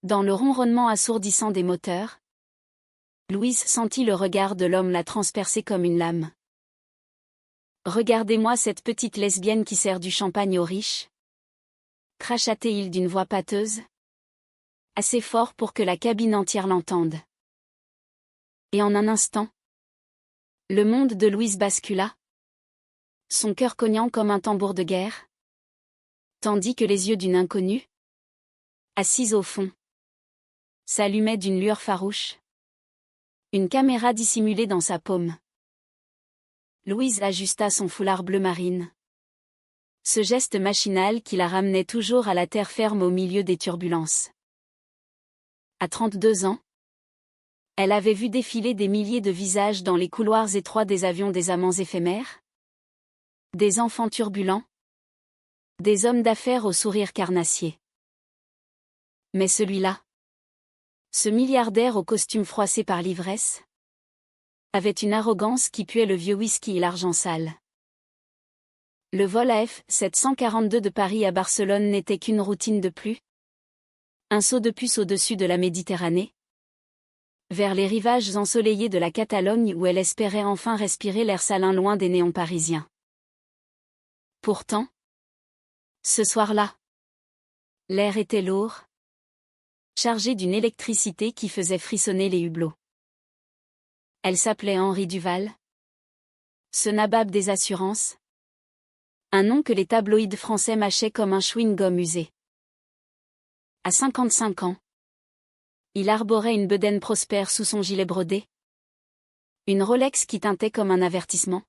Dans le ronronnement assourdissant des moteurs, Louise sentit le regard de l'homme la transpercer comme une lame. « Regardez-moi cette petite lesbienne qui sert du champagne aux riches » crachata-t-il d'une voix pâteuse, assez fort pour que la cabine entière l'entende. Et en un instant, le monde de Louise bascula, son cœur cognant comme un tambour de guerre, tandis que les yeux d'une inconnue, assise au fond, s'allumaient d'une lueur farouche. Une caméra dissimulée dans sa paume. Louise ajusta son foulard bleu marine. Ce geste machinal qui la ramenait toujours à la terre ferme au milieu des turbulences. À 32 ans, elle avait vu défiler des milliers de visages dans les couloirs étroits des avions des amants éphémères. Des enfants turbulents. Des hommes d'affaires au sourire carnassier. Mais celui-là, ce milliardaire au costume froissé par l'ivresse, avait une arrogance qui puait le vieux whisky et l'argent sale. Le vol AF742 de Paris à Barcelone n'était qu'une routine de plus. Un saut de puce au-dessus de la Méditerranée, vers les rivages ensoleillés de la Catalogne où elle espérait enfin respirer l'air salin loin des néons parisiens. Pourtant, ce soir-là, l'air était lourd, chargé d'une électricité qui faisait frissonner les hublots. Elle s'appelait Henri Duval. Ce nabab des assurances. Un nom que les tabloïds français mâchaient comme un chewing-gum usé. À 55 ans, il arborait une bedaine prospère sous son gilet brodé. Une Rolex qui tintait comme un avertissement.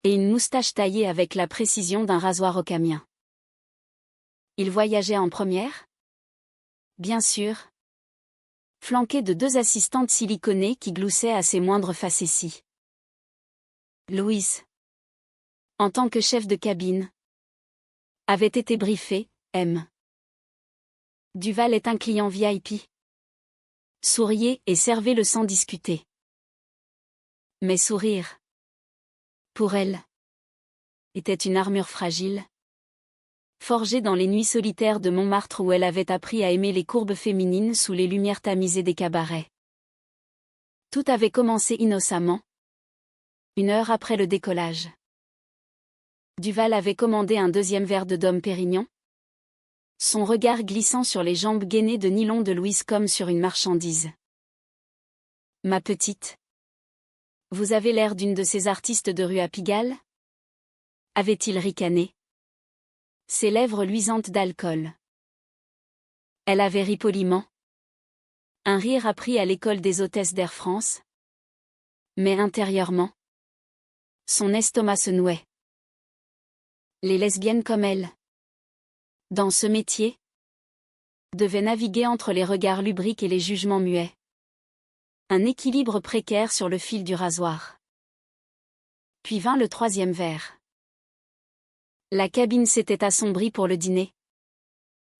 Et une moustache taillée avec la précision d'un rasoir occamien. Il voyageait en première? Bien sûr. Flanqué de 2 assistantes siliconées qui gloussaient à ses moindres facéties. Louise, en tant que chef de cabine, avait été briefée, M. Duval est un client VIP. Souriez et servez-le sans discuter. Mais sourire, pour elle, était une armure fragile, forgée dans les nuits solitaires de Montmartre où elle avait appris à aimer les courbes féminines sous les lumières tamisées des cabarets. Tout avait commencé innocemment, 1 heure après le décollage. Duval avait commandé un 2e verre de Dom Pérignon, son regard glissant sur les jambes gainées de nylon de Louise comme sur une marchandise. « Ma petite, vous avez l'air d'une de ces artistes de rue à Pigalle » avait-il ricané. Ses lèvres luisantes d'alcool. Elle avait ri poliment. Un rire appris à l'école des hôtesses d'Air France. Mais intérieurement, son estomac se nouait. Les lesbiennes comme elle, dans ce métier, devaient naviguer entre les regards lubriques et les jugements muets. Un équilibre précaire sur le fil du rasoir. Puis vint le 3e verre. La cabine s'était assombrie pour le dîner.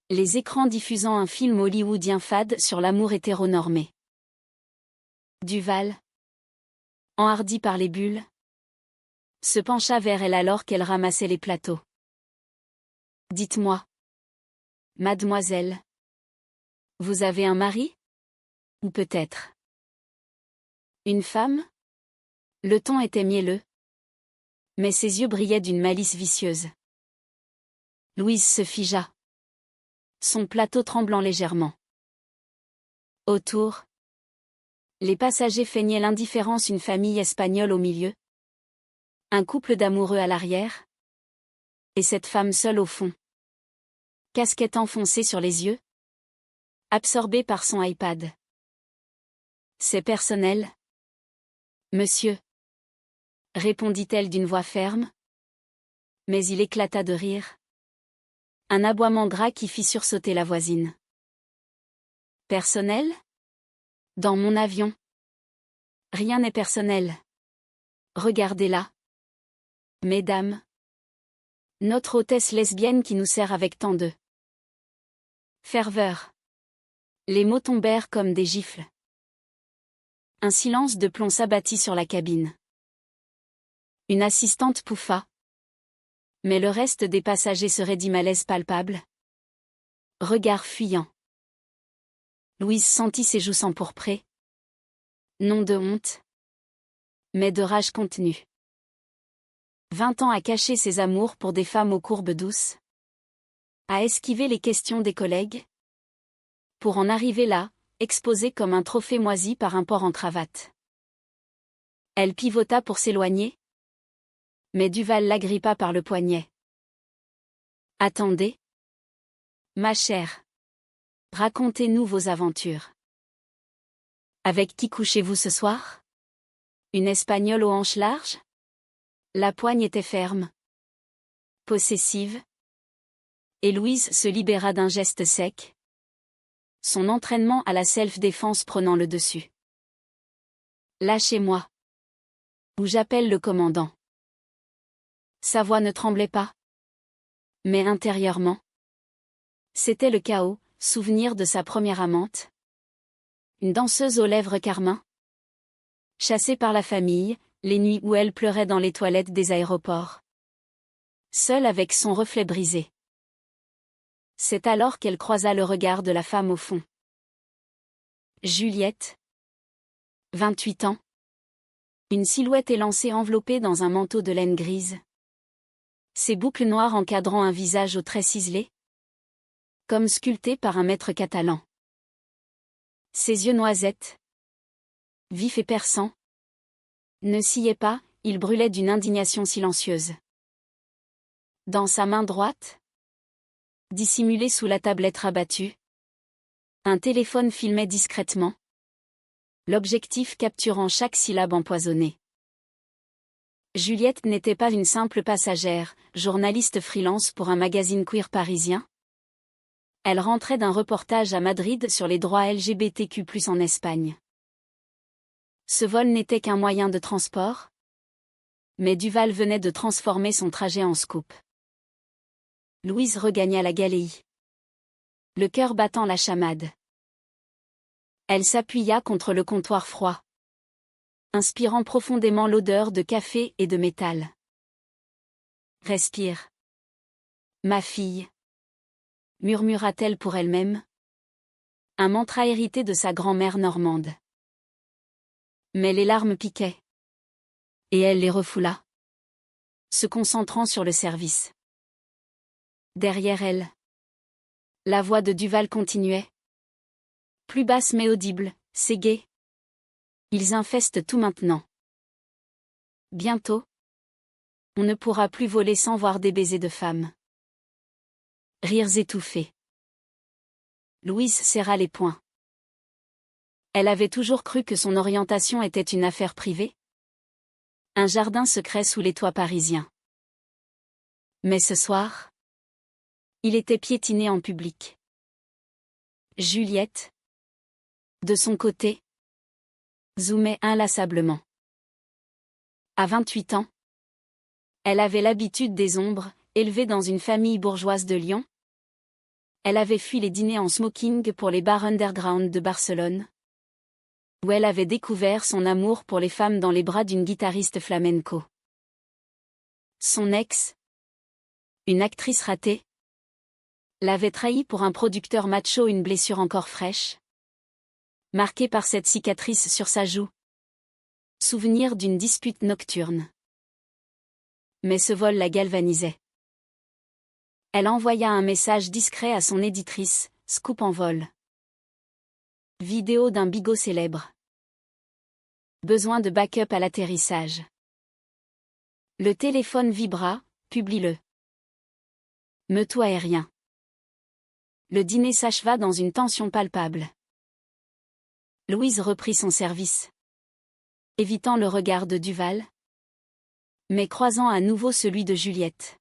Les écrans diffusant un film hollywoodien fade sur l'amour hétéronormé. Duval, enhardi par les bulles, se pencha vers elle alors qu'elle ramassait les plateaux. « Dites-moi, mademoiselle, vous avez un mari? Ou peut-être une femme ?» Le ton était mielleux, mais ses yeux brillaient d'une malice vicieuse. Louise se figea, son plateau tremblant légèrement. Autour, les passagers feignaient l'indifférence, une famille espagnole au milieu, un couple d'amoureux à l'arrière, et cette femme seule au fond. Casquette enfoncée sur les yeux, absorbée par son iPad. « C'est personnel, monsieur, » répondit-elle d'une voix ferme. Mais il éclata de rire. Un aboiement gras qui fit sursauter la voisine. « Personnel ? Dans mon avion ? Rien n'est personnel. Regardez-la. Mesdames. Notre hôtesse lesbienne qui nous sert avec tant de ferveur. » Les mots tombèrent comme des gifles. Un silence de plomb s'abattit sur la cabine. Une assistante pouffa. Mais le reste des passagers se raidit, malaise palpable. Regard fuyant. Louise sentit ses joues s'empourprer. Non de honte, mais de rage contenue. 20 ans à cacher ses amours pour des femmes aux courbes douces. À esquiver les questions des collègues. Pour en arriver là, exposée comme un trophée moisi par un porc en cravate. Elle pivota pour s'éloigner. Mais Duval l'agrippa par le poignet. Attendez. Ma chère. Racontez-nous vos aventures. Avec qui couchez-vous ce soir? Une Espagnole aux hanches larges? La poigne était ferme. Possessive. Et Louise se libéra d'un geste sec. Son entraînement à la self-défense prenant le dessus. Lâchez-moi. Ou j'appelle le commandant. Sa voix ne tremblait pas. Mais intérieurement. C'était le chaos, souvenir de sa première amante. Une danseuse aux lèvres carmin. Chassée par la famille, les nuits où elle pleurait dans les toilettes des aéroports. Seule avec son reflet brisé. C'est alors qu'elle croisa le regard de la femme au fond. Juliette. 28 ans. Une silhouette élancée enveloppée dans un manteau de laine grise. Ses boucles noires encadrant un visage aux traits ciselés. Comme sculpté par un maître catalan. Ses yeux noisettes. Vifs et perçants. Ne sciaient pas, ils brûlaient d'une indignation silencieuse. Dans sa main droite, dissimulé sous la tablette rabattue, un téléphone filmait discrètement. L'objectif capturant chaque syllabe empoisonnée. Juliette n'était pas une simple passagère, journaliste freelance pour un magazine queer parisien. Elle rentrait d'un reportage à Madrid sur les droits LGBTQ+ en Espagne. Ce vol n'était qu'un moyen de transport. Mais Duval venait de transformer son trajet en scoop. Louise regagna la Galéie. Le cœur battant la chamade. Elle s'appuya contre le comptoir froid. Inspirant profondément l'odeur de café et de métal. Respire. Ma fille. Murmura-t-elle pour elle-même. Un mantra hérité de sa grand-mère normande. Mais les larmes piquaient. Et elle les refoula. Se concentrant sur le service. Derrière elle. La voix de Duval continuait. Plus basse mais audible, c'est gai. Ils infestent tout maintenant. Bientôt. On ne pourra plus voler sans voir des baisers de femmes. Rires étouffés. Louise serra les poings. Elle avait toujours cru que son orientation était une affaire privée. Un jardin secret sous les toits parisiens. Mais ce soir, il était piétiné en public. Juliette, de son côté, zoomait inlassablement. À 28 ans, elle avait l'habitude des ombres, élevée dans une famille bourgeoise de Lyon. Elle avait fui les dîners en smoking pour les bars underground de Barcelone, où elle avait découvert son amour pour les femmes dans les bras d'une guitariste flamenco. Son ex, une actrice ratée, l'avait trahie pour un producteur macho, une blessure encore fraîche, marquée par cette cicatrice sur sa joue. Souvenir d'une dispute nocturne. Mais ce vol la galvanisait. Elle envoya un message discret à son éditrice, scoop en vol. Vidéo d'un bigot célèbre. Besoin de backup à l'atterrissage. Le téléphone vibra, publie-le. Meute aérien. Le dîner s'acheva dans une tension palpable. Louise reprit son service. Évitant le regard de Duval. Mais croisant à nouveau celui de Juliette.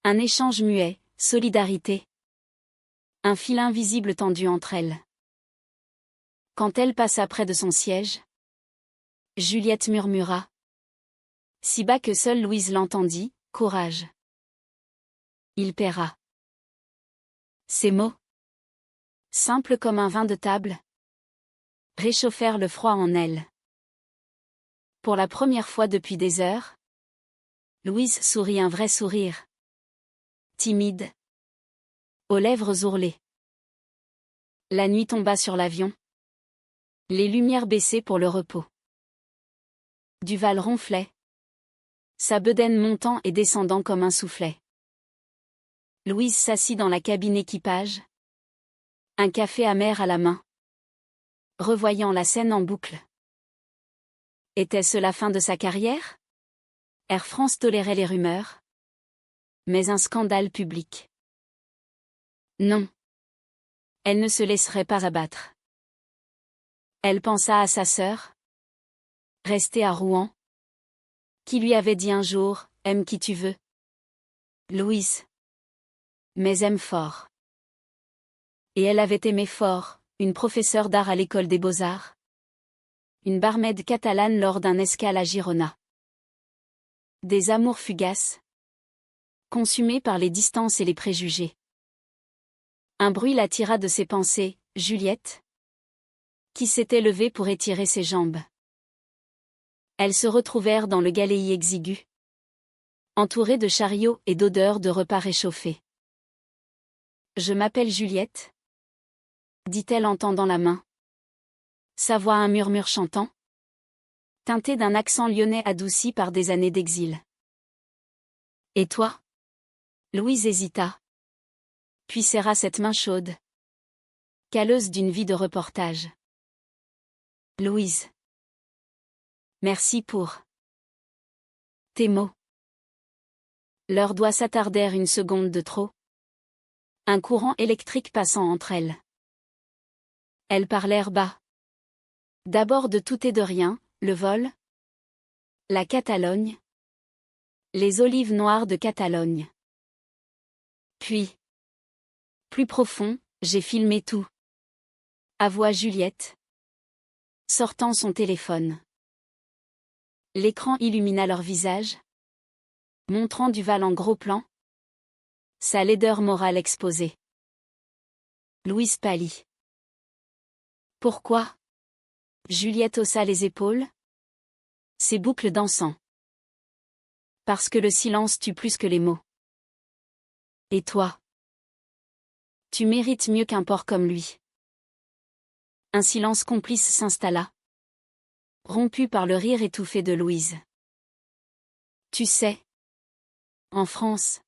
Un échange muet, solidarité. Un fil invisible tendu entre elles. Quand elle passa près de son siège, Juliette murmura. Si bas que seule Louise l'entendit, courage. Il paiera. Ces mots, simples comme un vin de table, réchauffèrent le froid en elle. Pour la première fois depuis des heures, Louise sourit un vrai sourire. Timide. Aux lèvres ourlées. La nuit tomba sur l'avion. Les lumières baissaient pour le repos. Duval ronflait. Sa bedaine montant et descendant comme un soufflet. Louise s'assit dans la cabine équipage. Un café amer à la main. Revoyant la scène en boucle. Était-ce la fin de sa carrière? Air France tolérait les rumeurs. Mais un scandale public. Non. Elle ne se laisserait pas abattre. Elle pensa à sa sœur. Restée à Rouen. Qui lui avait dit un jour, aime qui tu veux. Louise. Mais aime fort. Et elle avait aimé fort, une professeure d'art à l'école des beaux-arts. Une barmaid catalane lors d'un escale à Girona. Des amours fugaces. Consumés par les distances et les préjugés. Un bruit l'attira de ses pensées, Juliette. Qui s'était levée pour étirer ses jambes. Elles se retrouvèrent dans le galéi exigu. Entourées de chariots et d'odeurs de repas réchauffés. Je m'appelle Juliette. Dit-elle en tendant la main. Sa voix un murmure chantant. Teinté d'un accent lyonnais adouci par des années d'exil. Et toi? Louise hésita. Puis serra cette main chaude. Calleuse d'une vie de reportage. Louise. Merci pour tes mots. Leurs doigts s'attardèrent une seconde de trop. Un courant électrique passant entre elles. Elles parlèrent bas. D'abord de tout et de rien, le vol. La Catalogne. Les olives noires de Catalogne. Puis. Plus profond, j'ai filmé tout. Avoua Juliette. Sortant son téléphone. L'écran illumina leur visage. Montrant Duval en gros plan. Sa laideur morale exposée. Louise pâlit. Pourquoi? Juliette haussa les épaules. Ses boucles dansant. Parce que le silence tue plus que les mots. Et toi? Tu mérites mieux qu'un porc comme lui. Un silence complice s'installa. Rompu par le rire étouffé de Louise. Tu sais. En France.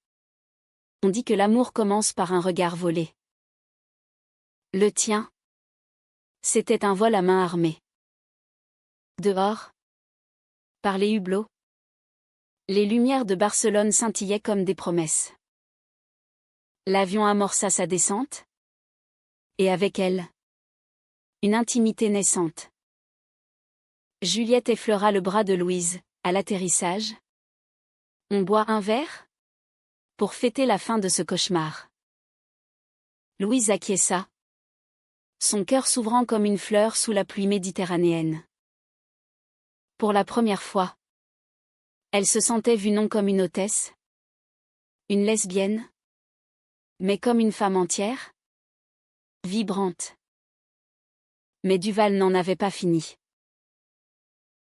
On dit que l'amour commence par un regard volé. Le tien. C'était un vol à main armée. Dehors. Par les hublots. Les lumières de Barcelone scintillaient comme des promesses. L'avion amorça sa descente. Et avec elle. Une intimité naissante. Juliette effleura le bras de Louise, à l'atterrissage. On boit un verre? Pour fêter la fin de ce cauchemar. Louise acquiesça. Son cœur s'ouvrant comme une fleur sous la pluie méditerranéenne. Pour la première fois. Elle se sentait vue non comme une hôtesse. Une lesbienne. Mais comme une femme entière. Vibrante. Mais Duval n'en avait pas fini.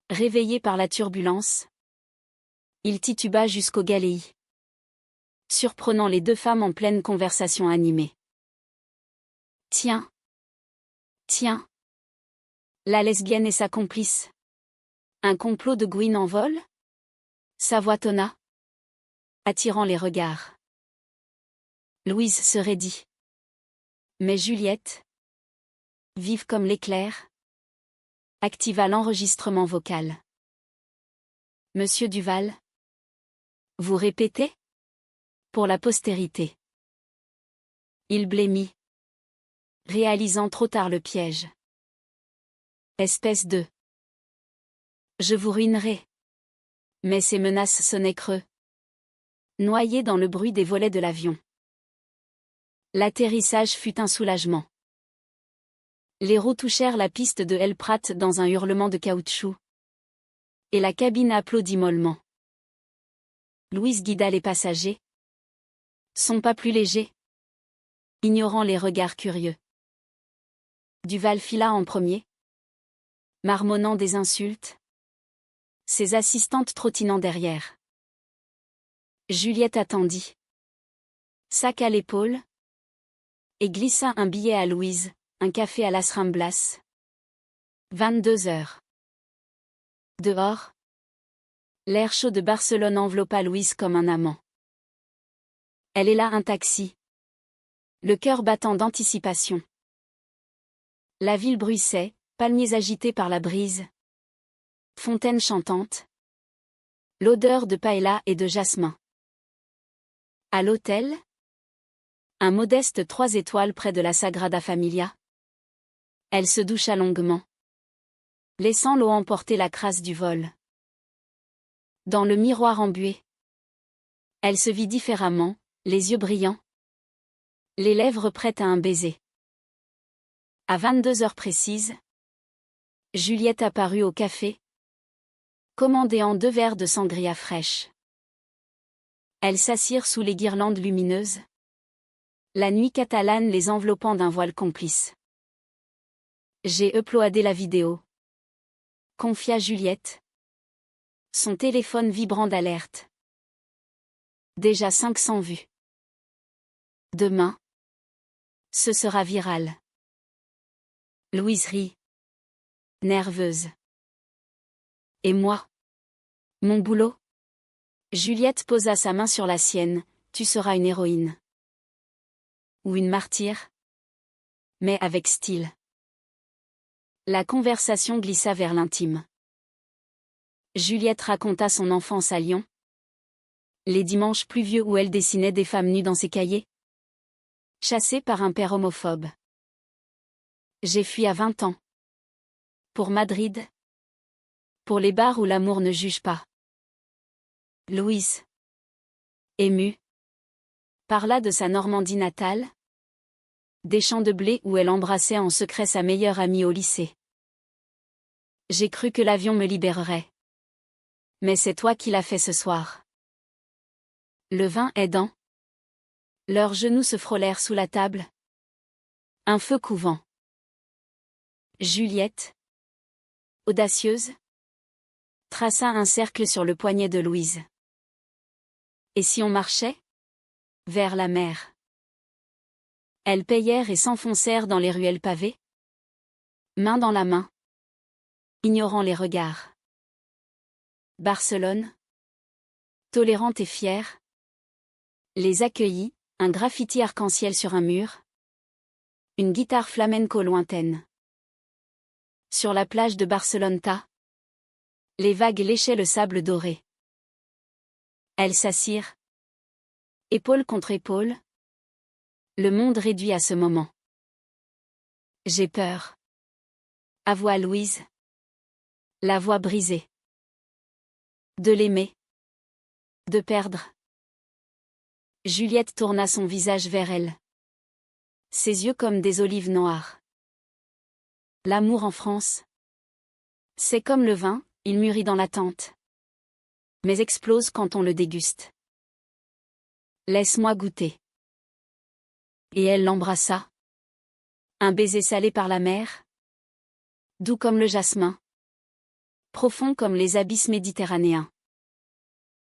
Réveillé par la turbulence. Il tituba jusqu'au galéi. Surprenant les deux femmes en pleine conversation animée. Tiens. Tiens. La lesbienne et sa complice. Un complot de Gwyn en vol? Sa voix tonna. Attirant les regards. Louise se raidit. Mais Juliette. Vive comme l'éclair. Activa l'enregistrement vocal. Monsieur Duval. Vous répétez? Pour la postérité. Il blêmit. Réalisant trop tard le piège. Espèce de. Je vous ruinerai. Mais ces menaces sonnaient creux. Noyés dans le bruit des volets de l'avion. L'atterrissage fut un soulagement. Les roues touchèrent la piste de El Prat dans un hurlement de caoutchouc. Et la cabine applaudit mollement. Louise guida les passagers. Son pas plus léger. Ignorant les regards curieux. Duval fila en premier. Marmonnant des insultes. Ses assistantes trottinant derrière. Juliette attendit. Sac à l'épaule. Et glissa un billet à Louise, un café à Las Ramblas. 22 heures. Dehors. L'air chaud de Barcelone enveloppa Louise comme un amant. Elle est là, un taxi. Le cœur battant d'anticipation. La ville bruissait, palmiers agités par la brise. Fontaine chantante. L'odeur de paella et de jasmin. À l'hôtel. Un modeste 3 étoiles près de la Sagrada Familia. Elle se doucha longuement, laissant l'eau emporter la crasse du vol. Dans le miroir embué, elle se vit différemment, les yeux brillants, les lèvres prêtes à un baiser. À 22 heures précises, Juliette apparut au café, commandant 2 verres de sangria fraîche. Elles s'assirent sous les guirlandes lumineuses, la nuit catalane les enveloppant d'un voile complice. J'ai uploadé la vidéo, confia Juliette, son téléphone vibrant d'alerte. Déjà 500 vues. Demain, ce sera viral. Louise rit, nerveuse. Et moi? Mon boulot? Juliette posa sa main sur la sienne. Tu seras une héroïne. Ou une martyre. Mais avec style. La conversation glissa vers l'intime. Juliette raconta son enfance à Lyon. Les dimanches pluvieux où elle dessinait des femmes nues dans ses cahiers. Chassée par un père homophobe. J'ai fui à 20 ans. Pour Madrid. Pour les bars où l'amour ne juge pas. Louise, émue, parla de sa Normandie natale. Des champs de blé où elle embrassait en secret sa meilleure amie au lycée. J'ai cru que l'avion me libérerait. Mais c'est toi qui l'as fait ce soir. Le vin aidant. Leurs genoux se frôlèrent sous la table. Un feu couvant. Juliette, audacieuse, traça un cercle sur le poignet de Louise. Et si on marchait? Vers la mer. Elles payèrent et s'enfoncèrent dans les ruelles pavées. Main dans la main. Ignorant les regards. Barcelone. Tolérante et fière. Les accueillit, un graffiti arc-en-ciel sur un mur. Une guitare flamenco lointaine. Sur la plage de Barceloneta. Les vagues léchaient le sable doré. Elles s'assirent. Épaule contre épaule. Le monde réduit à ce moment. J'ai peur. Avoua Louise. La voix brisée. De l'aimer. De perdre. Juliette tourna son visage vers elle. Ses yeux comme des olives noires. L'amour en France. C'est comme le vin, il mûrit dans l'attente. Mais explose quand on le déguste. Laisse-moi goûter. Et elle l'embrassa. Un baiser salé par la mer. Doux comme le jasmin. Profond comme les abysses méditerranéens.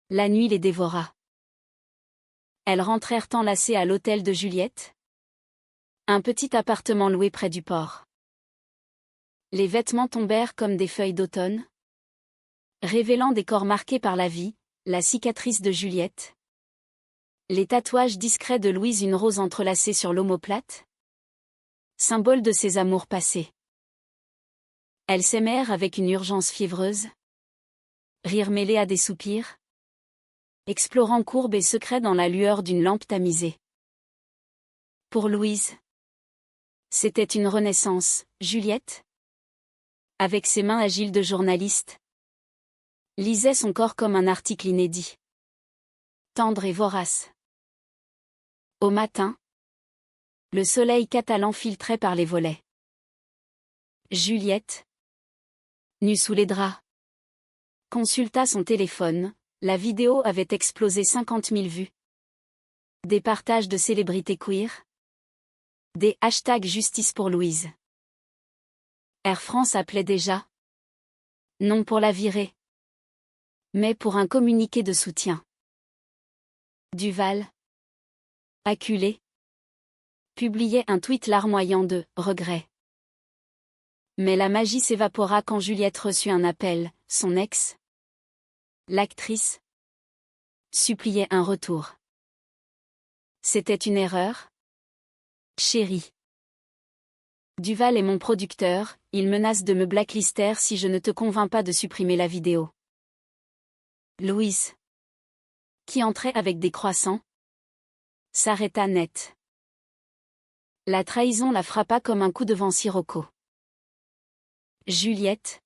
La nuit les dévora. Elles rentrèrent enlacées à l'hôtel de Juliette. Un petit appartement loué près du port. Les vêtements tombèrent comme des feuilles d'automne. Révélant des corps marqués par la vie, la cicatrice de Juliette. Les tatouages discrets de Louise, une rose entrelacée sur l'omoplate. Symbole de ses amours passés. Elles s'aimèrent avec une urgence fiévreuse. Rire mêlé à des soupirs. Explorant courbes et secrets dans la lueur d'une lampe tamisée. Pour Louise. C'était une renaissance, Juliette. Avec ses mains agiles de journaliste. Lisait son corps comme un article inédit. Tendre et vorace. Au matin. Le soleil catalan filtrait par les volets. Juliette. Nue sous les draps. Consulta son téléphone, la vidéo avait explosé 50 000 vues. Des partages de célébrités queer. Des hashtags justice pour Louise. Air France appelait déjà. Non pour la virer. Mais pour un communiqué de soutien. Duval. Acculé. publiait un tweet larmoyant de « regret ». Mais la magie s'évapora quand Juliette reçut un appel, son ex, l'actrice, suppliait un retour. C'était une erreur? Chérie. Duval est mon producteur, il menace de me blacklister si je ne te convainc pas de supprimer la vidéo. Louise, qui entrait avec des croissants, s'arrêta net. La trahison la frappa comme un coup de vent sirocco. Juliette,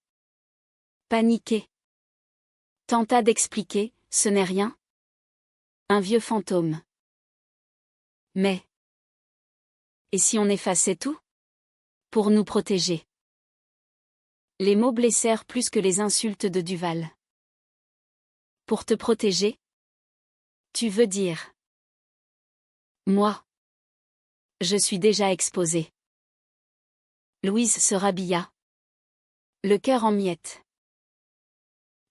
paniquée, tenta d'expliquer, ce n'est rien. Un vieux fantôme. Mais, et si on effaçait tout? Pour nous protéger. Les mots blessèrent plus que les insultes de Duval. Pour te protéger? Tu veux dire? Moi. Je suis déjà exposée. Louise se rhabilla. Le cœur en miettes.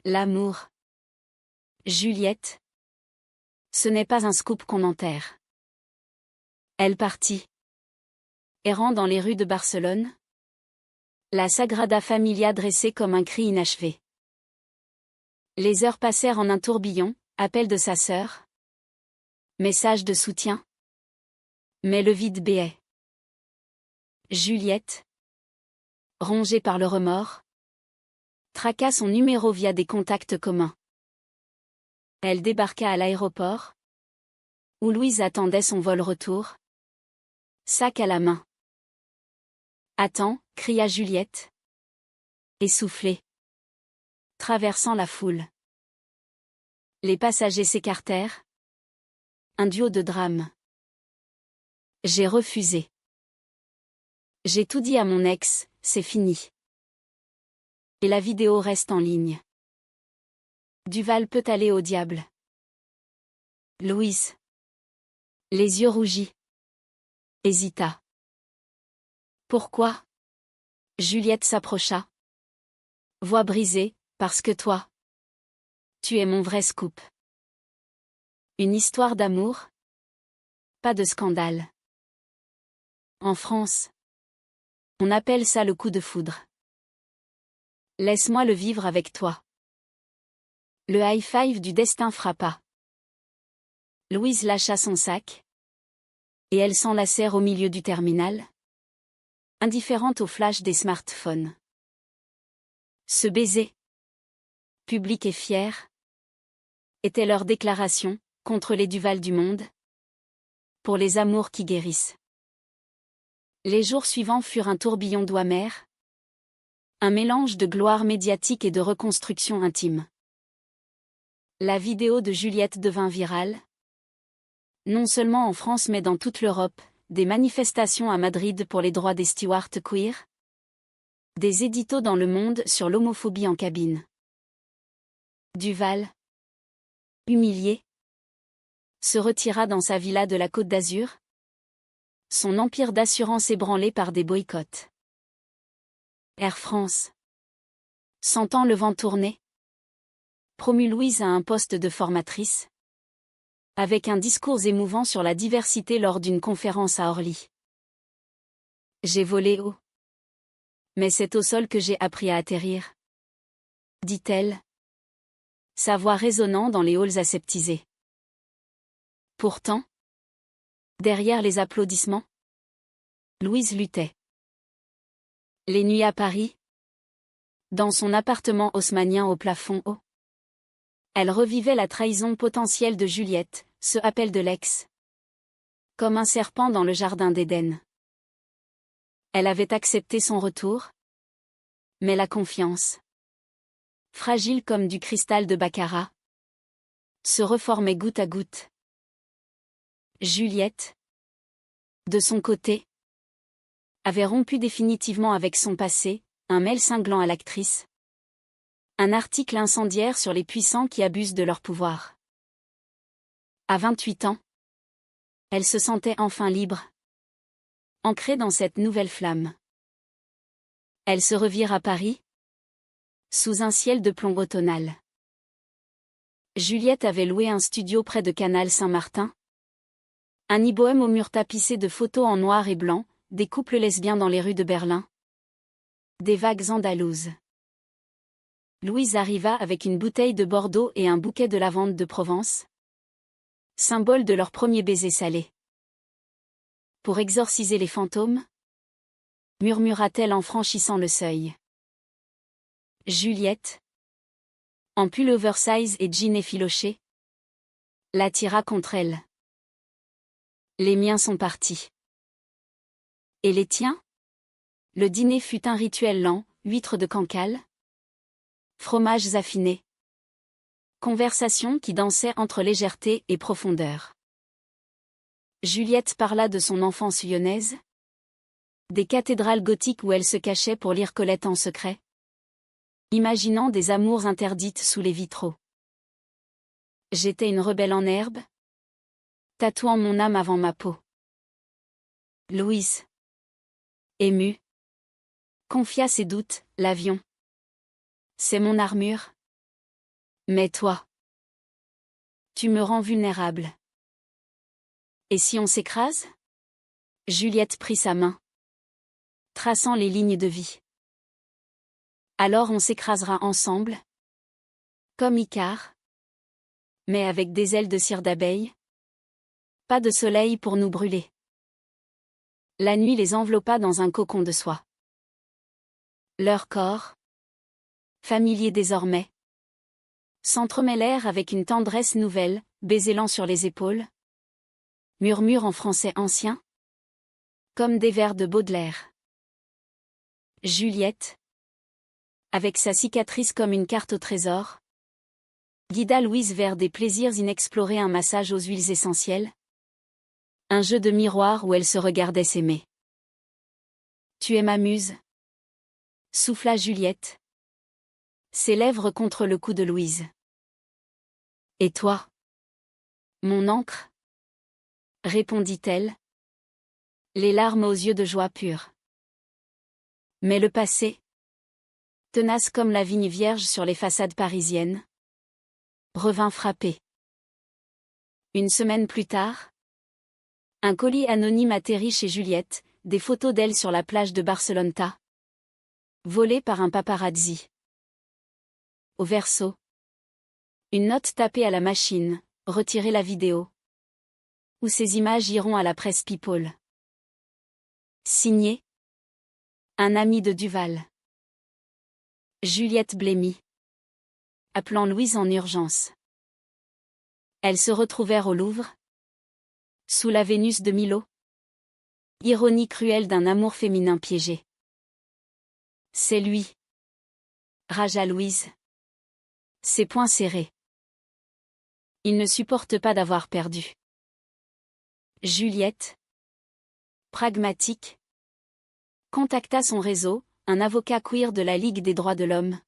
L'amour. Juliette. Ce n'est pas un scoop qu'on enterre. Elle partit. Errant dans les rues de Barcelone. La Sagrada Familia dressée comme un cri inachevé. Les heures passèrent en un tourbillon, appel de sa sœur. Message de soutien. Mais le vide béait. Juliette, rongée par le remords, traqua son numéro via des contacts communs. Elle débarqua à l'aéroport, où Louise attendait son vol retour, sac à la main. Attends, cria Juliette. Essoufflée. Traversant la foule. Les passagers s'écartèrent. Un duo de drame. J'ai refusé. J'ai tout dit à mon ex, c'est fini. Et la vidéo reste en ligne. Duval peut aller au diable. Louise. Les yeux rougis. Hésita. Pourquoi? Juliette s'approcha. Voix brisée, parce que toi. Tu es mon vrai scoop. Une histoire d'amour? Pas de scandale. En France, on appelle ça le coup de foudre. Laisse-moi le vivre avec toi. Le high-five du destin frappa. Louise lâcha son sac. Et elles s'enlacèrent au milieu du terminal. Indifférente au flash des smartphones. Ce baiser, public et fier, était leur déclaration, contre les Duval du monde. Pour les amours qui guérissent. Les jours suivants furent un tourbillon d'eau amère. Un mélange de gloire médiatique et de reconstruction intime. La vidéo de Juliette devint virale. Non seulement en France mais dans toute l'Europe, des manifestations à Madrid pour les droits des stewards queer. Des éditos dans le monde sur l'homophobie en cabine. Duval, humilié, se retira dans sa villa de la Côte d'Azur. Son empire d'assurance ébranlé par des boycotts. Air France, sentant le vent tourner, promut Louise à un poste de formatrice, avec un discours émouvant sur la diversité lors d'une conférence à Orly. J'ai volé haut. Mais c'est au sol que j'ai appris à atterrir, dit-elle, sa voix résonnant dans les halls aseptisés. Pourtant, derrière les applaudissements, Louise luttait. Les nuits à Paris, dans son appartement haussmannien au plafond haut, elle revivait la trahison potentielle de Juliette, ce appel de l'ex. Comme un serpent dans le jardin d'Éden. Elle avait accepté son retour. Mais la confiance, fragile comme du cristal de baccarat, se reformait goutte à goutte. Juliette, de son côté, avait rompu définitivement avec son passé, un mail cinglant à l'actrice. Un article incendiaire sur les puissants qui abusent de leur pouvoir. À 28 ans, elle se sentait enfin libre. Ancrée dans cette nouvelle flamme. Elle se revire à Paris, sous un ciel de plomb automnal. Juliette avait loué un studio près de Canal Saint-Martin, Un ibohème au mur tapissé de photos en noir et blanc, des couples lesbiens dans les rues de Berlin. Des vagues andalouses. Louise arriva avec une bouteille de Bordeaux et un bouquet de lavande de Provence. Symbole de leur premier baiser salé. Pour exorciser les fantômes, murmura-t-elle en franchissant le seuil. Juliette, en pull oversize et jean effiloché, l'attira contre elle. Les miens sont partis. Et les tiens? Le dîner fut un rituel lent, huîtres de Cancale, fromages affinés. Conversation qui dansait entre légèreté et profondeur. Juliette parla de son enfance lyonnaise, des cathédrales gothiques où elle se cachait pour lire Colette en secret, imaginant des amours interdites sous les vitraux. J'étais une rebelle en herbe, tatouant mon âme avant ma peau. Louise, émue, confia ses doutes, l'avion. C'est mon armure. Mais toi, tu me rends vulnérable. Et si on s'écrase? Juliette prit sa main, traçant les lignes de vie. Alors on s'écrasera ensemble, comme Icare, mais avec des ailes de cire d'abeille. Pas de soleil pour nous brûler. La nuit les enveloppa dans un cocon de soie. Leurs corps, familiers désormais, s'entremêlèrent avec une tendresse nouvelle, baiselant sur les épaules. Murmure en français ancien, comme des vers de Baudelaire. Juliette, avec sa cicatrice comme une carte au trésor, guida Louise vers des plaisirs inexplorés, un massage aux huiles essentielles. Un jeu de miroir où elle se regardait s'aimer. Tu es ma muse, souffla Juliette, ses lèvres contre le cou de Louise. Et toi? Mon encre? Répondit-elle, les larmes aux yeux de joie pure. Mais le passé, tenace comme la vigne vierge sur les façades parisiennes, revint frapper. Une semaine plus tard, un colis anonyme atterrit chez Juliette, des photos d'elle sur la plage de Barceloneta, volées par un paparazzi. Au verso, une note tapée à la machine, retirez la vidéo. Ou ces images iront à la presse People. Signé, un ami de Duval. Juliette blêmit, appelant Louise en urgence. Elles se retrouvèrent au Louvre, sous la Vénus de Milo. Ironie cruelle d'un amour féminin piégé. C'est lui, ragea Louise, ses poings serrés. Il ne supporte pas d'avoir perdu. Juliette, pragmatique, contacta son réseau, un avocat queer de la Ligue des droits de l'homme.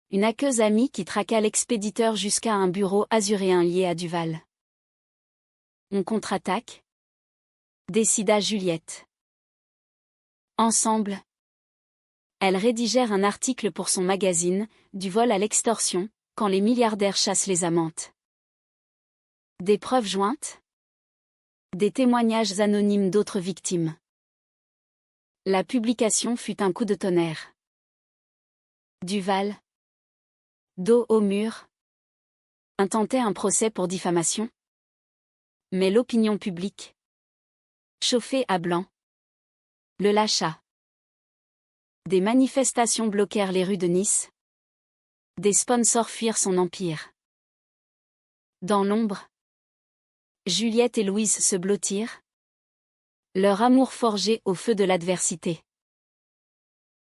Une aqueuse amie qui traqua l'expéditeur jusqu'à un bureau azuréen lié à Duval. On contre-attaque? Décida Juliette. Ensemble, elles rédigèrent un article pour son magazine, du vol à l'extorsion, quand les milliardaires chassent les amantes. Des preuves jointes? Des témoignages anonymes d'autres victimes. La publication fut un coup de tonnerre. Duval, dos au mur, intentait un procès pour diffamation. Mais l'opinion publique, chauffée à blanc, le lâcha. Des manifestations bloquèrent les rues de Nice. Des sponsors fuirent son empire. Dans l'ombre, Juliette et Louise se blottirent, leur amour forgé au feu de l'adversité.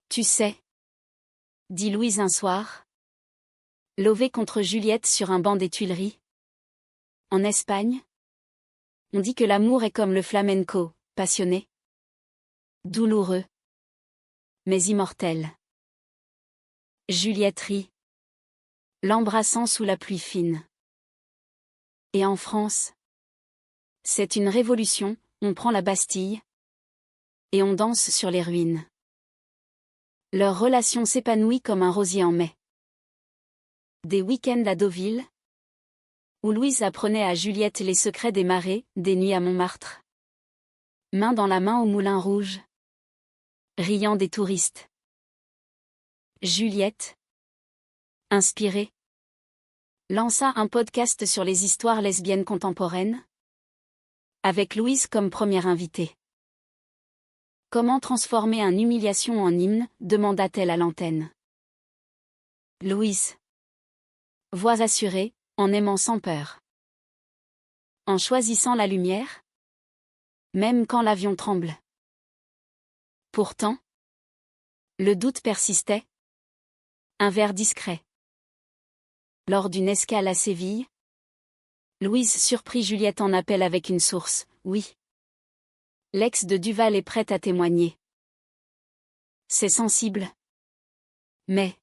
Tu sais, dit Louise un soir, levée contre Juliette sur un banc des Tuileries. En Espagne, on dit que l'amour est comme le flamenco, passionné, douloureux, mais immortel. Juliette rit, l'embrassant sous la pluie fine. Et en France, c'est une révolution, on prend la Bastille, et on danse sur les ruines. Leur relation s'épanouit comme un rosier en mai. Des week-ends à Deauville, où Louise apprenait à Juliette les secrets des marais, des nuits à Montmartre. Main dans la main au Moulin Rouge. Riant des touristes. Juliette, inspirée, lança un podcast sur les histoires lesbiennes contemporaines, avec Louise comme première invitée. Comment transformer une humiliation en hymne, demanda-t-elle à l'antenne. Louise. Voix assurée, en aimant sans peur. En choisissant la lumière, même quand l'avion tremble. Pourtant, le doute persistait. Un verre discret. Lors d'une escale à Séville, Louise surprit Juliette en appel avec une source. Oui. L'ex de Duval est prête à témoigner. C'est sensible. Mais.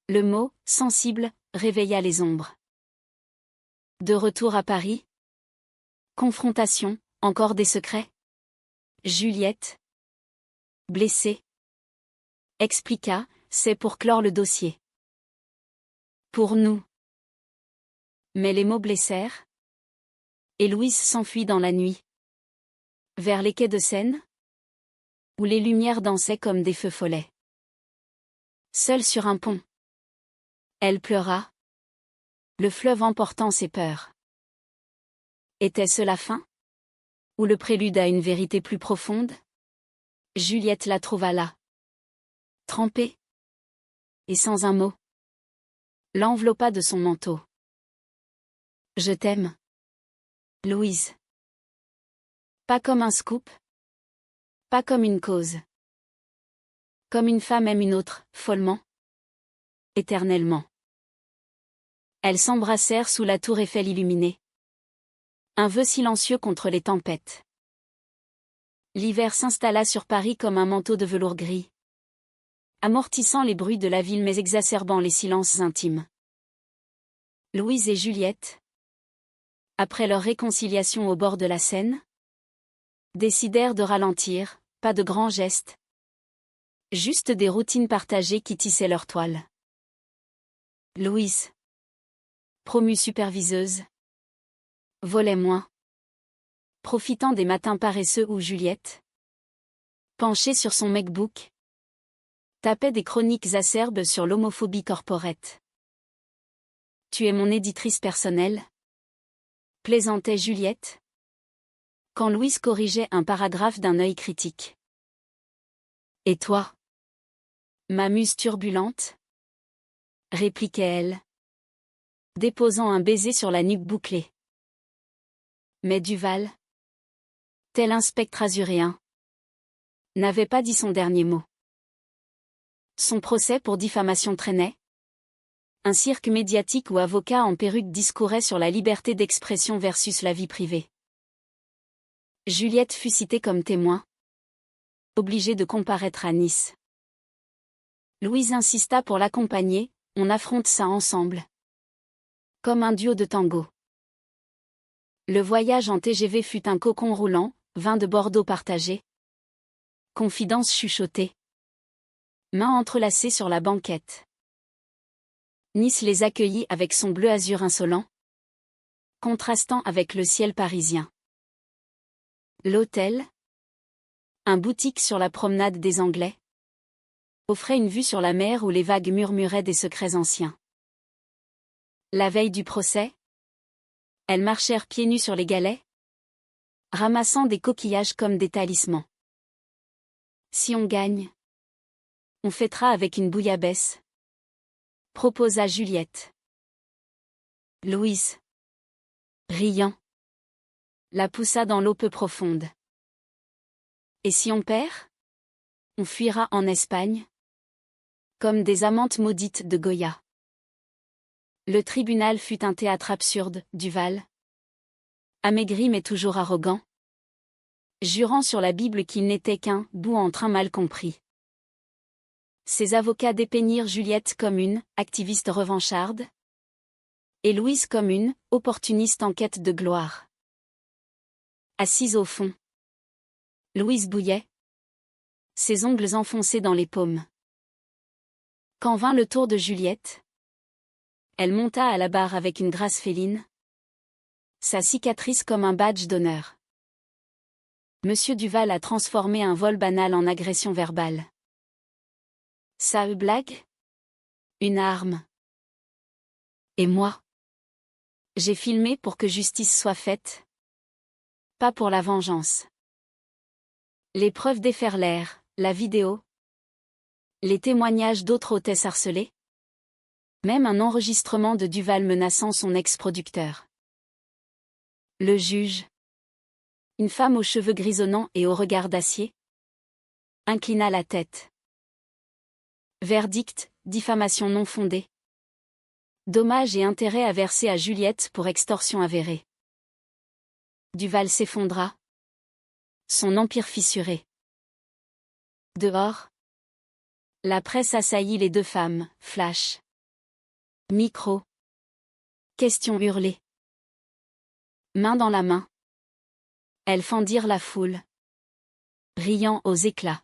Le mot « sensible » réveilla les ombres. De retour à Paris. Confrontation, encore des secrets. Juliette. Blessée. Expliqua, c'est pour clore le dossier. Pour nous. Mais les mots blessèrent. Et Louise s'enfuit dans la nuit. Vers les quais de Seine, où les lumières dansaient comme des feux follets. Seule sur un pont. Elle pleura. Le fleuve emportant ses peurs. Était-ce la fin? Ou le prélude à une vérité plus profonde? Juliette la trouva là. Trempée. Et sans un mot. L'enveloppa de son manteau. Je t'aime. Louise. Pas comme un scoop. Pas comme une cause. Comme une femme aime une autre, follement. Éternellement. Elles s'embrassèrent sous la tour Eiffel illuminée. Un vœu silencieux contre les tempêtes. L'hiver s'installa sur Paris comme un manteau de velours gris. Amortissant les bruits de la ville mais exacerbant les silences intimes. Louise et Juliette, après leur réconciliation au bord de la Seine, décidèrent de ralentir, pas de grands gestes. Juste des routines partagées qui tissaient leur toile. Louise, promue superviseuse, volait moins. Profitant des matins paresseux où Juliette, penchée sur son MacBook, tapait des chroniques acerbes sur l'homophobie corporate. Tu es mon éditrice personnelle? Plaisantait Juliette, quand Louise corrigeait un paragraphe d'un œil critique. Et toi? Ma muse turbulente? Répliquait-elle, déposant un baiser sur la nuque bouclée. Mais Duval, tel un spectre azuréen, n'avait pas dit son dernier mot. Son procès pour diffamation traînait. Un cirque médiatique où avocats en perruque discouraient sur la liberté d'expression versus la vie privée. Juliette fut citée comme témoin, obligée de comparaître à Nice. Louise insista pour l'accompagner, on affronte ça ensemble. Comme un duo de tango. Le voyage en TGV fut un cocon roulant, vin de Bordeaux partagé. Confidences chuchotées. Mains entrelacées sur la banquette. Nice les accueillit avec son bleu azur insolent, contrastant avec le ciel parisien. L'hôtel, un boutique sur la promenade des Anglais, offrait une vue sur la mer où les vagues murmuraient des secrets anciens. La veille du procès, elles marchèrent pieds nus sur les galets, ramassant des coquillages comme des talismans. Si on gagne, on fêtera avec une bouillabaisse, proposa Juliette. Louise, riant, la poussa dans l'eau peu profonde. Et si on perd? On fuira en Espagne, comme des amantes maudites de Goya. Le tribunal fut un théâtre absurde, Duval, amaigri mais toujours arrogant, jurant sur la Bible qu'il n'était qu'un bout en train mal compris. Ses avocats dépeignirent Juliette comme une activiste revancharde, et Louise comme une opportuniste en quête de gloire. Assise au fond, Louise bouillait, ses ongles enfoncés dans les paumes. Quand vint le tour de Juliette, Elle monta à la barre avec une grâce féline. Sa cicatrice comme un badge d'honneur. Monsieur Duval a transformé un vol banal en agression verbale. Ça blague? Une arme. Et moi? J'ai filmé pour que justice soit faite. Pas pour la vengeance. Les preuves déferlèrent, la vidéo. Les témoignages d'autres hôtesses harcelées. Même un enregistrement de Duval menaçant son ex-producteur. Le juge. Une femme aux cheveux grisonnants et au regard d'acier. Inclina la tête. Verdict, diffamation non fondée. Dommages et intérêts à verser à Juliette pour extorsion avérée. Duval s'effondra. Son empire fissuré. Dehors. La presse assaillit les deux femmes, flash. Micro. Questions hurlées. Main dans la main. Elles fendirent la foule. Riant aux éclats.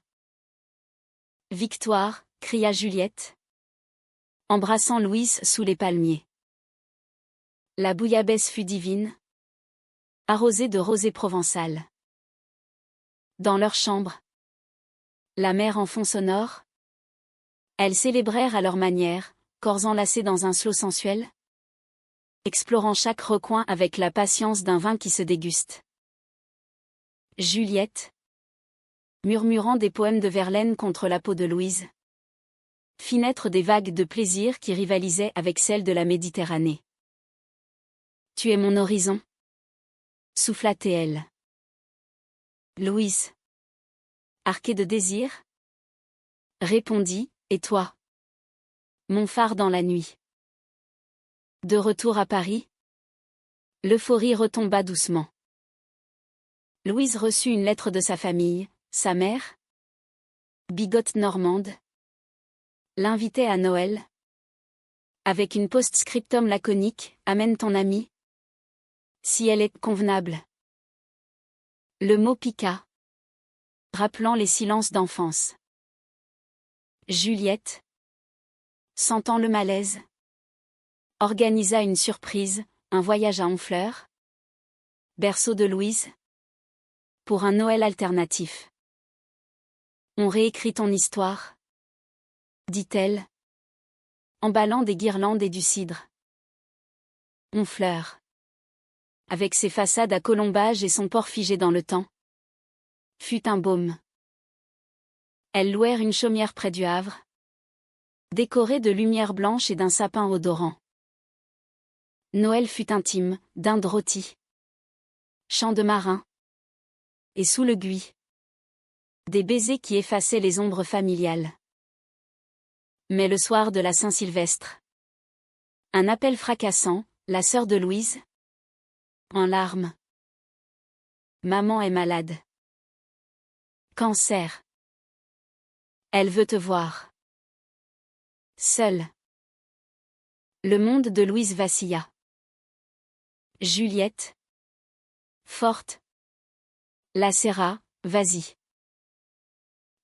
Victoire, cria Juliette. Embrassant Louise sous les palmiers. La bouillabaisse fut divine. Arrosée de rosée provençale. Dans leur chambre. La mer en fond sonore. Elles célébrèrent à leur manière, corps enlacés dans un slow sensuel. Explorant chaque recoin avec la patience d'un vin qui se déguste. Juliette. Murmurant des poèmes de Verlaine contre la peau de Louise. Fit naître des vagues de plaisir qui rivalisaient avec celles de la Méditerranée. Tu es mon horizon. Souffla-t-elle. Louise. Arquée de désir. Répondit, et toi? Mon phare dans la nuit. De retour à Paris. L'euphorie retomba doucement. Louise reçut une lettre de sa famille, sa mère. Bigote normande. L'invitait à Noël. Avec une post-scriptum laconique, amène ton amie. Si elle est convenable. Le mot piqua. Rappelant les silences d'enfance. Juliette. Sentant le malaise. Organisa une surprise, un voyage à Honfleur. Berceau de Louise. Pour un Noël alternatif. On réécrit ton histoire. Dit-elle. Emballant des guirlandes et du cidre. Honfleur. Avec ses façades à colombage et son port figé dans le temps. Fut un baume. Elles louèrent une chaumière près du Havre. Décorée de lumière blanche et d'un sapin odorant. Noël fut intime, d'Inde rôtie. Chant de marin. Et sous le buis. Des baisers qui effaçaient les ombres familiales. Mais le soir de la Saint-Sylvestre. Un appel fracassant, la sœur de Louise. En larmes. Maman est malade. Cancer. Elle veut te voir. Seule. Le monde de Louise vacilla. Juliette. Forte. La serra, vas-y.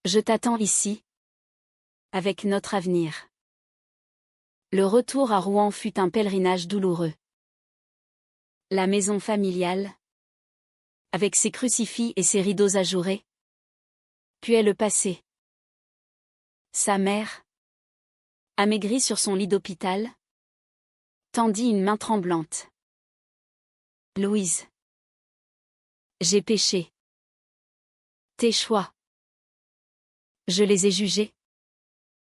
Je t'attends ici. Avec notre avenir. Le retour à Rouen fut un pèlerinage douloureux. La maison familiale. Avec ses crucifix et ses rideaux ajourés. Puait le passé. Sa mère. Amaigrie sur son lit d'hôpital. Tendit une main tremblante. Louise. J'ai péché. Tes choix. Je les ai jugés.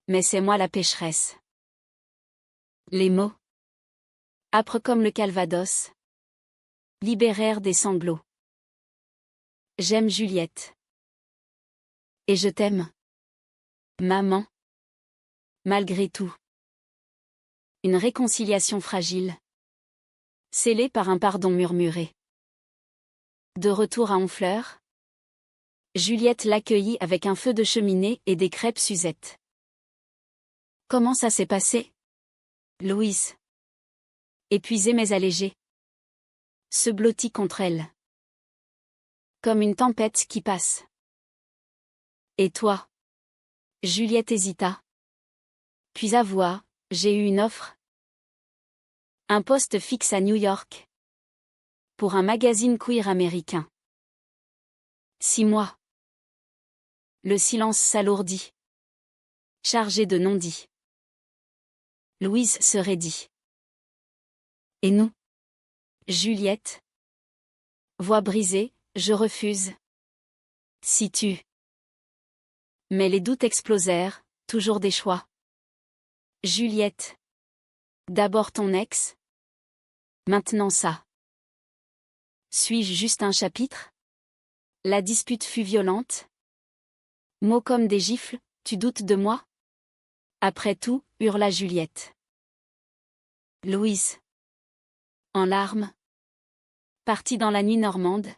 Mais c'est moi la pécheresse. Les mots. Âpres comme le Calvados. Libérèrent des sanglots. J'aime Juliette. Et je t'aime. Maman. Malgré tout. Une réconciliation fragile. Scellée par un pardon murmuré. De retour à Honfleur. Juliette l'accueillit avec un feu de cheminée et des crêpes Suzette. Comment ça s'est passé? Louise. Épuisée mais allégée. Se blottit contre elle. Comme une tempête qui passe. Et toi? Juliette hésita. Puis avoua, j'ai eu une offre. Un poste fixe à New York. Pour un magazine queer américain. 6 mois. Le silence s'alourdit. Chargé de non-dits. Louise se raidit. Et nous? Juliette. Voix brisée, je refuse. Si tu. Mais les doutes explosèrent, toujours des choix. Juliette. D'abord ton ex. Maintenant ça. Suis-je juste un chapitre? La dispute fut violente. Mots comme des gifles, tu doutes de moi? Après tout, hurla Juliette. Louise. En larmes. Partit dans la nuit normande.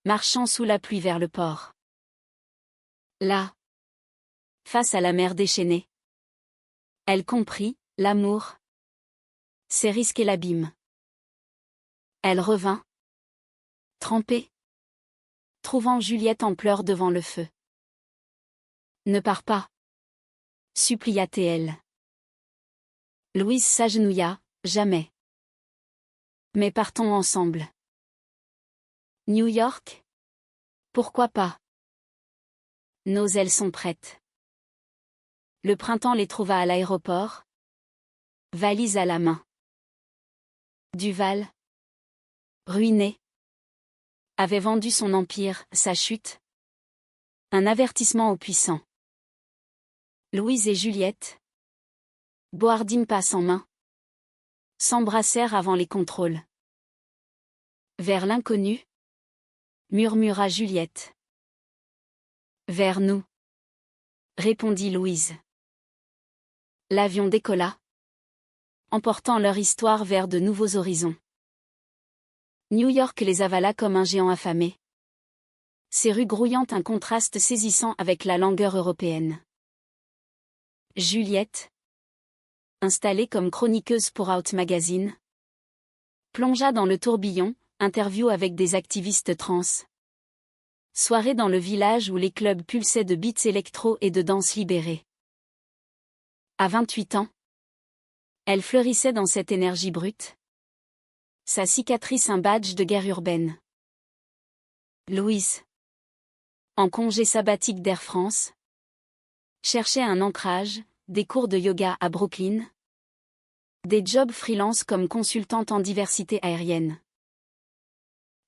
Marchant sous la pluie vers le port. Là. Face à la mer déchaînée. Elle comprit, l'amour. C'est risquer l'abîme. Elle revint. Trempée. Trouvant Juliette en pleurs devant le feu. Ne pars pas. Supplia-t-elle. Louise s'agenouilla, jamais. Mais partons ensemble. New York? Pourquoi pas? Nos ailes sont prêtes. Le printemps les trouva à l'aéroport. Valise à la main. Duval. Ruiné. Avait vendu son empire, sa chute. Un avertissement aux puissants. Louise et Juliette. Boarding passe en main. S'embrassèrent avant les contrôles. Vers l'inconnu. Murmura Juliette. Vers nous. Répondit Louise. L'avion décolla. Emportant leur histoire vers de nouveaux horizons. New York les avala comme un géant affamé. Ses rues grouillantes un contraste saisissant avec la langueur européenne. Juliette. Installée comme chroniqueuse pour Out Magazine. Plongea dans le tourbillon, interview avec des activistes trans. Soirée dans le village où les clubs pulsaient de beats électro et de danse libérée. À 28 ans. Elle fleurissait dans cette énergie brute. Sa cicatrice un badge de guerre urbaine. Louise. En congé sabbatique d'Air France. Cherchait un ancrage, des cours de yoga à Brooklyn. Des jobs freelance comme consultante en diversité aérienne.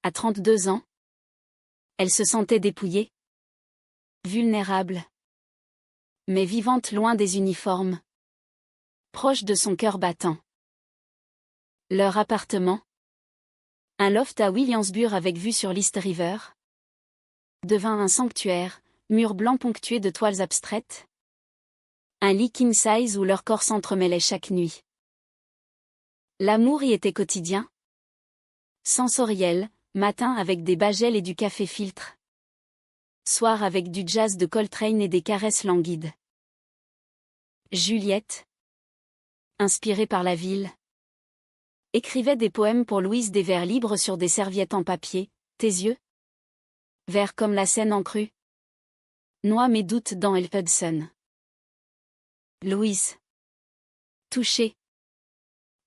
À 32 ans. Elle se sentait dépouillée. Vulnérable. Mais vivante loin des uniformes. Proche de son cœur battant. Leur appartement. Un loft à Williamsburg avec vue sur l'East River. Devint un sanctuaire, murs blancs ponctués de toiles abstraites. Un lit king size où leurs corps s'entremêlaient chaque nuit. L'amour y était quotidien. Sensoriel, matin avec des bagels et du café filtre. Soir avec du jazz de Coltrane et des caresses languides. Juliette. Inspirée par la ville. Écrivait des poèmes pour Louise, des vers libres sur des serviettes en papier, tes yeux. Vers comme la Seine en crue. Noie mes doutes dans El Hudson. Louise. Touchée.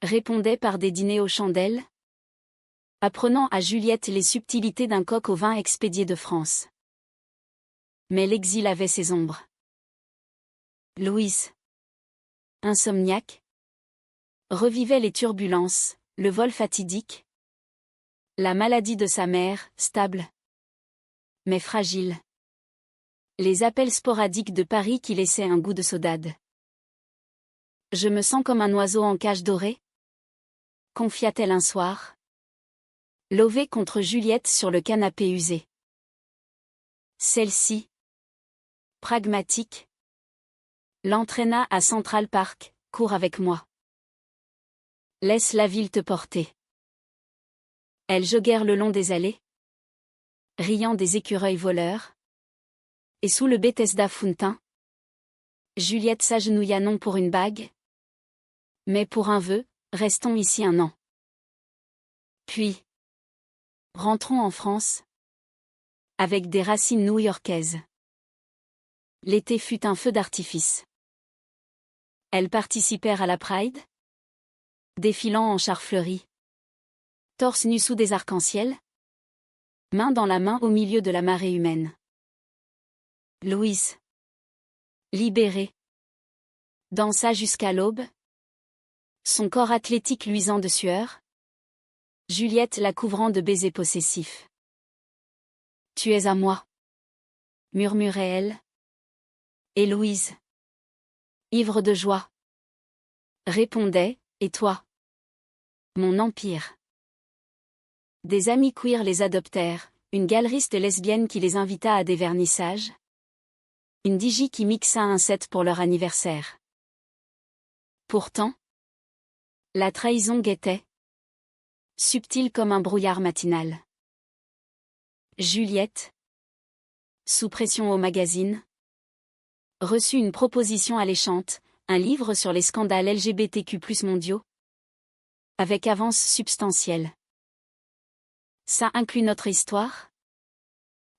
Répondait par des dîners aux chandelles. Apprenant à Juliette les subtilités d'un coq au vin expédié de France. Mais l'exil avait ses ombres. Louise. Insomniaque. Revivait les turbulences, le vol fatidique. La maladie de sa mère, stable. Mais fragile. Les appels sporadiques de Paris qui laissaient un goût de saudade. Je me sens comme un oiseau en cage dorée. Confia-t-elle un soir. Lovée contre Juliette sur le canapé usé. Celle-ci. Pragmatique. L'entraîna à Central Park, cours avec moi. Laisse la ville te porter. Elles joguèrent le long des allées. Riant des écureuils voleurs. Et sous le Bethesda Fountain. Juliette s'agenouilla non pour une bague. Mais pour un vœu, restons ici un an. Puis. Rentrons en France. Avec des racines new-yorkaises. L'été fut un feu d'artifice. Elles participèrent à la Pride. Défilant en char fleuri. Torse nu sous des arcs-en-ciel. Main dans la main au milieu de la marée humaine. Louise. Libérée. Dansa jusqu'à l'aube. Son corps athlétique luisant de sueur. Juliette la couvrant de baisers possessifs. Tu es à moi, murmurait-elle. Et Louise, ivre de joie, répondait, et toi? Mon empire. Des amis queer les adoptèrent, une galeriste lesbienne qui les invita à des vernissages. Une DJ qui mixa un set pour leur anniversaire. Pourtant, la trahison guettait, subtile comme un brouillard matinal. Juliette, sous pression au magazine, reçut une proposition alléchante, un livre sur les scandales LGBTQ+ mondiaux, avec avance substantielle. Ça inclut notre histoire?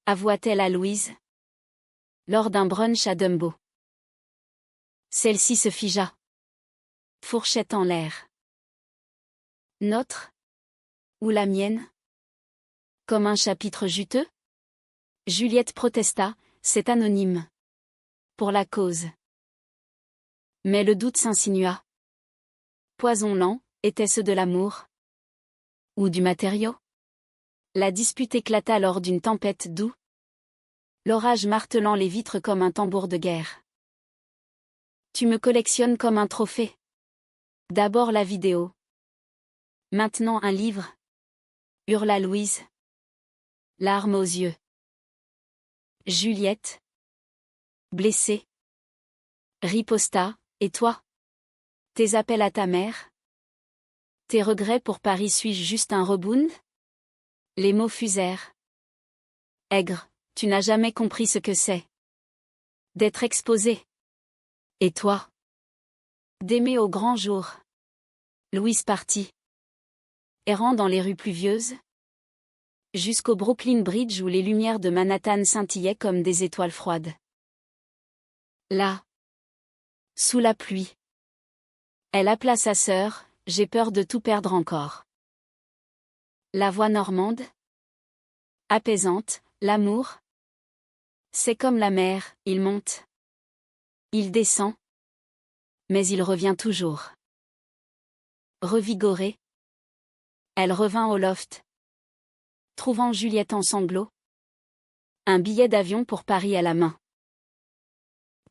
Avoua-t-elle à Louise, lors d'un brunch à Dumbo. Celle-ci se figea, fourchette en l'air. Notre? Ou la mienne? Comme un chapitre juteux? Juliette protesta, c'est anonyme. Pour la cause. Mais le doute s'insinua. Poison lent, était-ce de l'amour? Ou du matériau? La dispute éclata lors d'une tempête d'où? L'orage martelant les vitres comme un tambour de guerre. Tu me collectionnes comme un trophée. D'abord la vidéo. Maintenant un livre. Hurla Louise. Larmes aux yeux. Juliette. Blessée. Riposta, et toi? Tes appels à ta mère? Tes regrets pour Paris, suis-je juste un rebound? Les mots fusèrent. Aigre, tu n'as jamais compris ce que c'est d'être exposé. Et toi? D'aimer au grand jour. Louise partit. Errant dans les rues pluvieuses. Jusqu'au Brooklyn Bridge où les lumières de Manhattan scintillaient comme des étoiles froides. Là. Sous la pluie. Elle appela sa sœur, j'ai peur de tout perdre encore. La voix normande. Apaisante, l'amour. C'est comme la mer, il monte. Il descend. Mais il revient toujours. Revigorée. Elle revint au loft. Trouvant Juliette en sanglots. Un billet d'avion pour Paris à la main.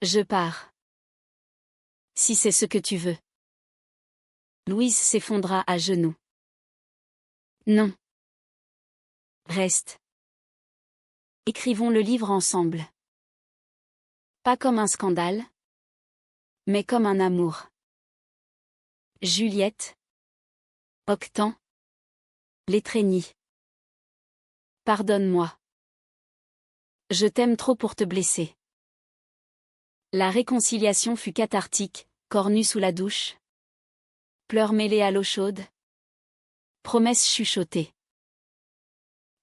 Je pars. Si c'est ce que tu veux. Louise s'effondra à genoux. Non. Reste. Écrivons le livre ensemble. Pas comme un scandale, mais comme un amour. Juliette. Octan. L'étreignit. Pardonne-moi. Je t'aime trop pour te blesser. La réconciliation fut cathartique, corps nu sous la douche. Pleurs mêlés à l'eau chaude. Promesses chuchotées.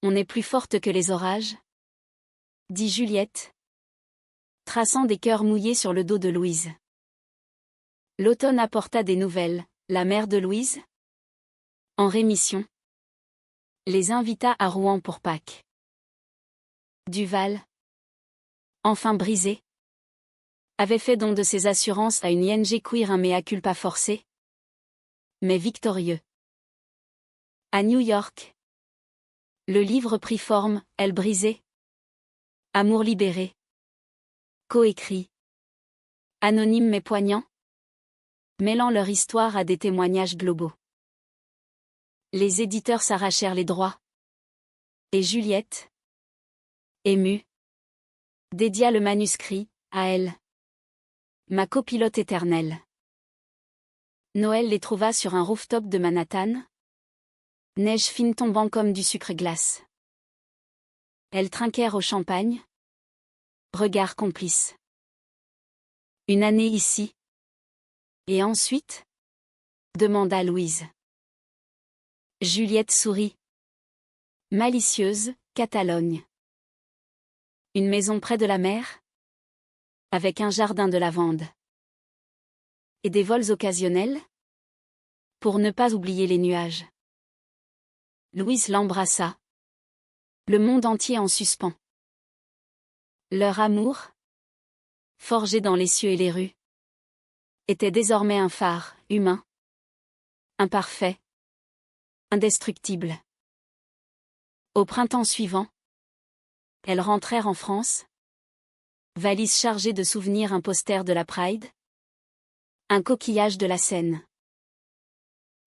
On est plus forte que les orages? Dit Juliette, traçant des cœurs mouillés sur le dos de Louise. L'automne apporta des nouvelles, la mère de Louise, en rémission, les invita à Rouen pour Pâques. Duval, enfin brisé, avait fait don de ses assurances à une ING queer, un mea culpa forcé, mais victorieux. À New York, le livre prit forme, Elle brisée. Amour libéré. Coécrit. Anonyme mais poignant. Mêlant leur histoire à des témoignages globaux. Les éditeurs s'arrachèrent les droits. Et Juliette, émue, dédia le manuscrit, à elle. Ma copilote éternelle. Noël les trouva sur un rooftop de Manhattan. Neige fine tombant comme du sucre glace. Elles trinquèrent au champagne. Regard complice. Une année ici. Et ensuite? Demanda Louise. Juliette sourit. Malicieuse, Catalogne. Une maison près de la mer? Avec un jardin de lavande. Et des vols occasionnels? Pour ne pas oublier les nuages. Louise l'embrassa. Le monde entier en suspens. Leur amour, forgé dans les cieux et les rues, était désormais un phare, humain, imparfait, indestructible. Au printemps suivant, elles rentrèrent en France, valise chargée de souvenirs, un poster de la Pride, un coquillage de la Seine.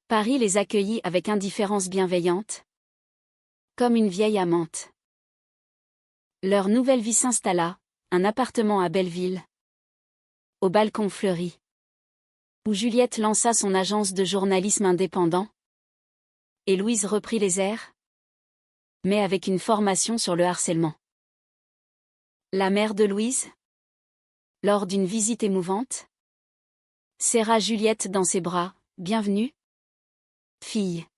Paris les accueillit avec indifférence bienveillante, comme une vieille amante. Leur nouvelle vie s'installa, un appartement à Belleville, au balcon fleuri, où Juliette lança son agence de journalisme indépendant, et Louise reprit les airs, mais avec une formation sur le harcèlement. La mère de Louise, lors d'une visite émouvante, serra Juliette dans ses bras. « Bienvenue, fille.